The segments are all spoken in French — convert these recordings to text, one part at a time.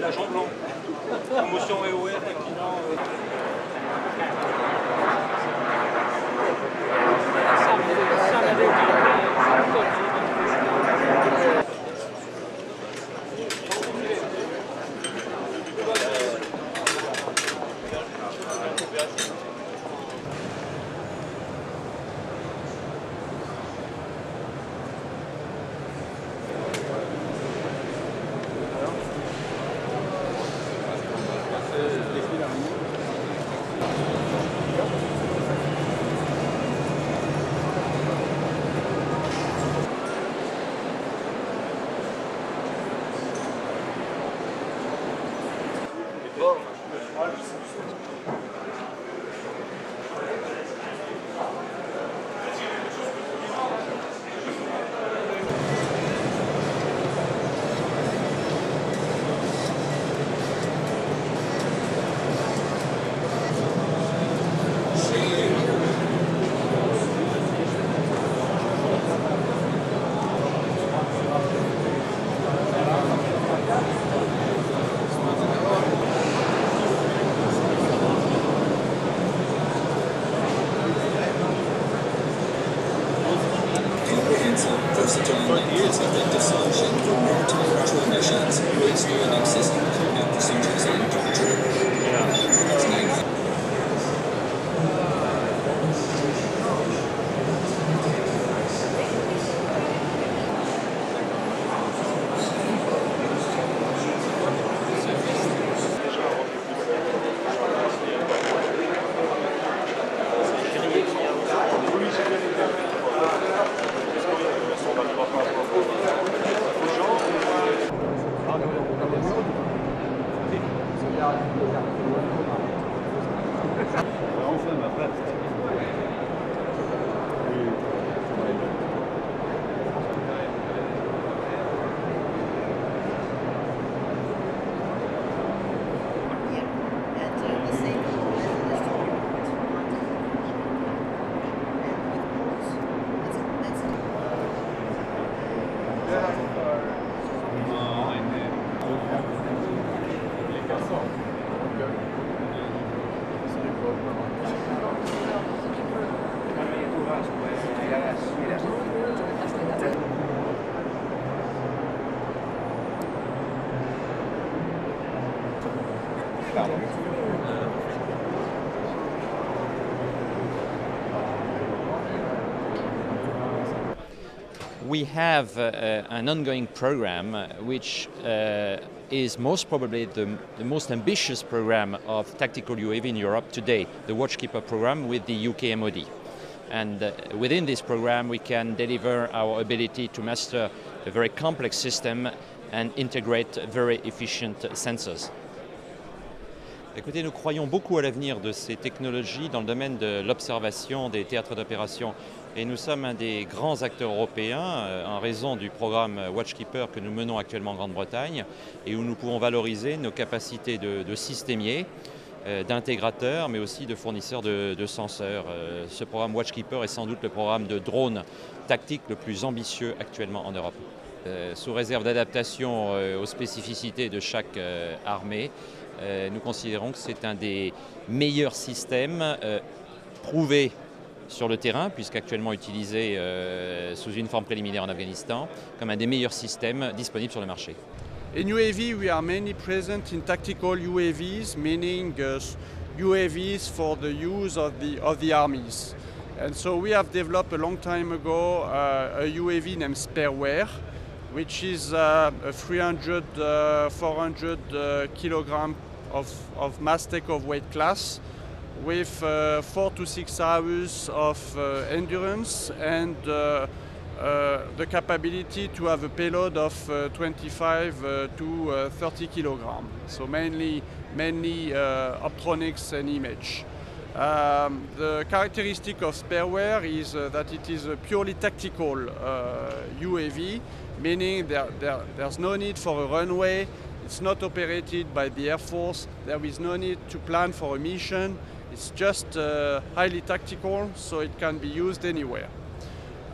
l'agent blanc. Promotion EOR, accident. Versatile years of the dissolution for maritime patrol missions, waste warning system combat procedures and doctrine. We have an ongoing program which is most probably the most ambitious program of tactical UAV in Europe today, the Watchkeeper program with the UK MOD. And within this program we can deliver our ability to master a very complex system and integrate very efficient sensors. Écoutez, nous croyons beaucoup à l'avenir de ces technologies dans le domaine de l'observation des théâtres d'opération. Et nous sommes un des grands acteurs européens en raison du programme Watchkeeper que nous menons actuellement en Grande-Bretagne et où nous pouvons valoriser nos capacités de systémiers, d'intégrateurs, mais aussi de fournisseurs de senseurs. Ce programme Watchkeeper est sans doute le programme de drone tactique le plus ambitieux actuellement en Europe. Sous réserve d'adaptation aux spécificités de chaque armée, nous considérons que c'est un des meilleurs systèmes prouvés sur le terrain, puisqu'actuellement utilisé sous une forme préliminaire en Afghanistan, comme un des meilleurs systèmes disponibles sur le marché. In UAV, we are mainly present in tactical UAVs, meaning UAVs for the use of the armies. And so we have developed a long time ago a UAV named Spareware, which is a 300, 400 kilogram of mass takeoff weight class with 4 to 6 hours of endurance and the capability to have a payload of 25 to 30 kilogram. So mainly optronics and image. The characteristic of Spareware is that it is a purely tactical UAV, meaning there's no need for a runway, it's not operated by the Air Force, there is no need to plan for a mission, it's just highly tactical, so it can be used anywhere.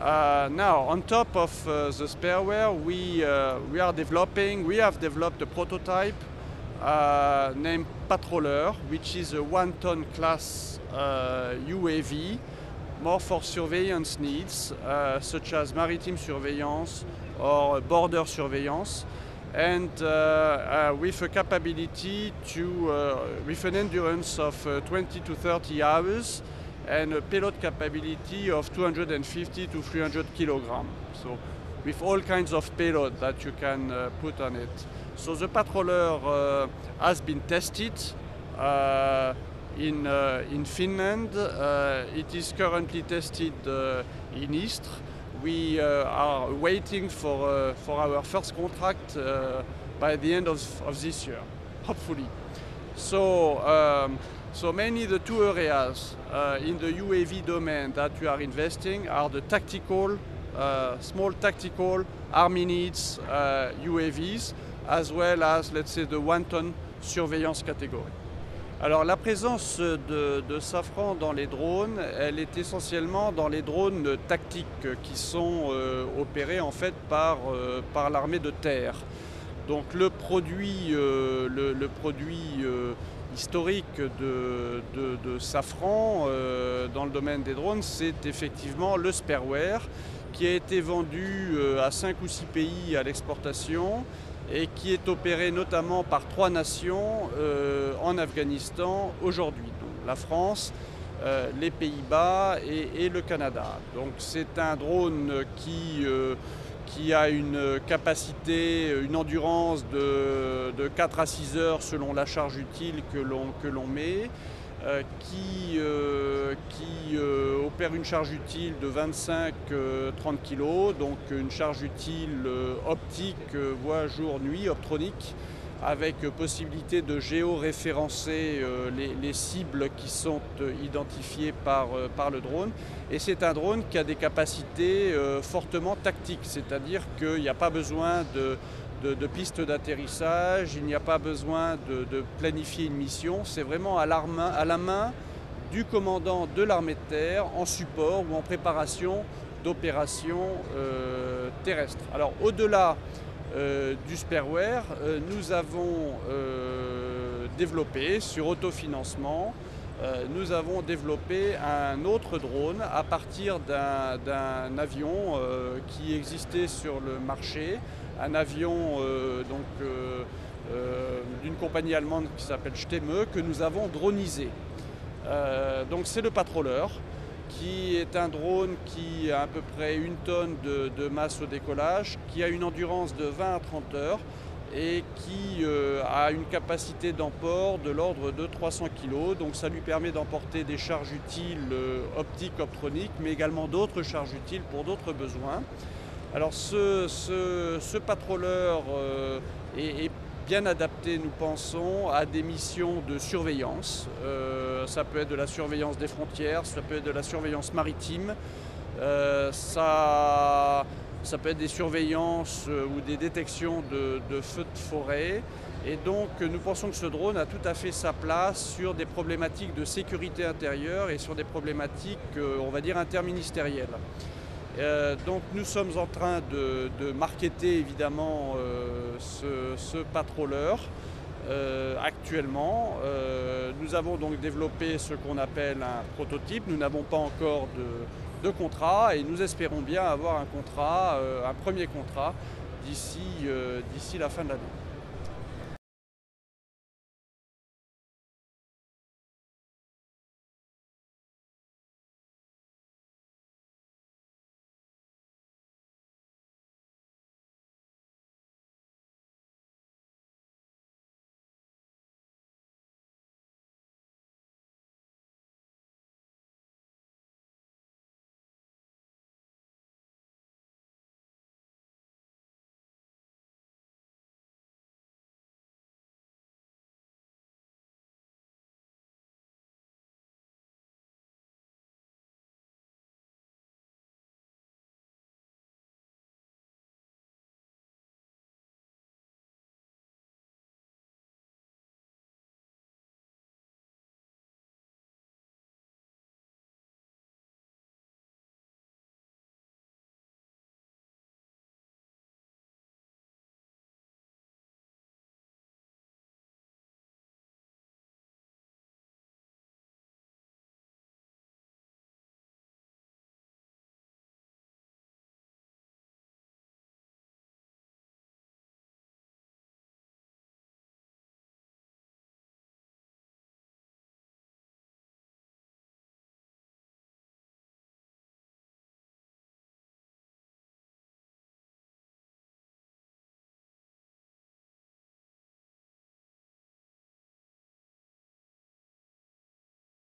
Now, on top of the Spareware, we have developed a prototype named Patroller, which is a 1-ton class UAV, more for surveillance needs, such as maritime surveillance or border surveillance, and with a capability with an endurance of 20 to 30 hours and a payload capability of 250 to 300 kilograms. So with all kinds of payload that you can put on it. So the Patroller has been tested in Finland. It is currently tested in Istres. We are waiting for our first contract by the end of this year, hopefully. So, so mainly the two areas in the UAV domain that we are investing are the tactical, small tactical army needs UAVs, as well as, let's say, the 1-ton surveillance category. Alors la présence de Safran dans les drones, elle est essentiellement dans les drones tactiques qui sont opérés en fait par l'armée de terre. Donc le produit, historique de Safran dans le domaine des drones, c'est effectivement le spareware qui a été vendu à 5 ou 6 pays à l'exportation et qui est opéré notamment par 3 nations en Afghanistan aujourd'hui. Donc la France, les Pays-Bas et le Canada. Donc c'est un drone qui a une capacité, une endurance de 4 à 6 heures selon la charge utile que l'on met, qui opère une charge utile de 25-30 kg, donc une charge utile optique, voie jour-nuit, optronique, avec possibilité de géoréférencer les cibles qui sont identifiées par le drone. Et c'est un drone qui a des capacités fortement tactiques, c'est-à-dire qu'il n'y a pas besoin de pistes d'atterrissage, il n'y a pas besoin de planifier une mission, c'est vraiment à la main du commandant de l'armée de terre en support ou en préparation d'opérations terrestres. Alors au-delà du spareware, nous avons développé sur autofinancement, nous avons développé un autre drone à partir d'un avion qui existait sur le marché, un avion d'une compagnie allemande qui s'appelle Stemme, que nous avons dronisé. Donc c'est le Patroller, qui est un drone qui a à peu près 1 tonne de masse au décollage, qui a une endurance de 20 à 30 heures et qui a une capacité d'emport de l'ordre de 300 kg. Donc ça lui permet d'emporter des charges utiles optiques, optroniques, mais également d'autres charges utiles pour d'autres besoins. Alors ce Patroller est bien adapté, nous pensons, à des missions de surveillance. Ça peut être de la surveillance des frontières, ça peut être de la surveillance maritime, ça peut être des surveillances ou des détections de feux de forêt. Et donc nous pensons que ce drone a tout à fait sa place sur des problématiques de sécurité intérieure et sur des problématiques, on va dire, interministérielles. Donc nous sommes en train de marketer évidemment ce Patroller actuellement. Nous avons donc développé ce qu'on appelle un prototype. Nous n'avons pas encore de contrat et nous espérons bien avoir un contrat, un premier contrat d'ici la fin de l'année.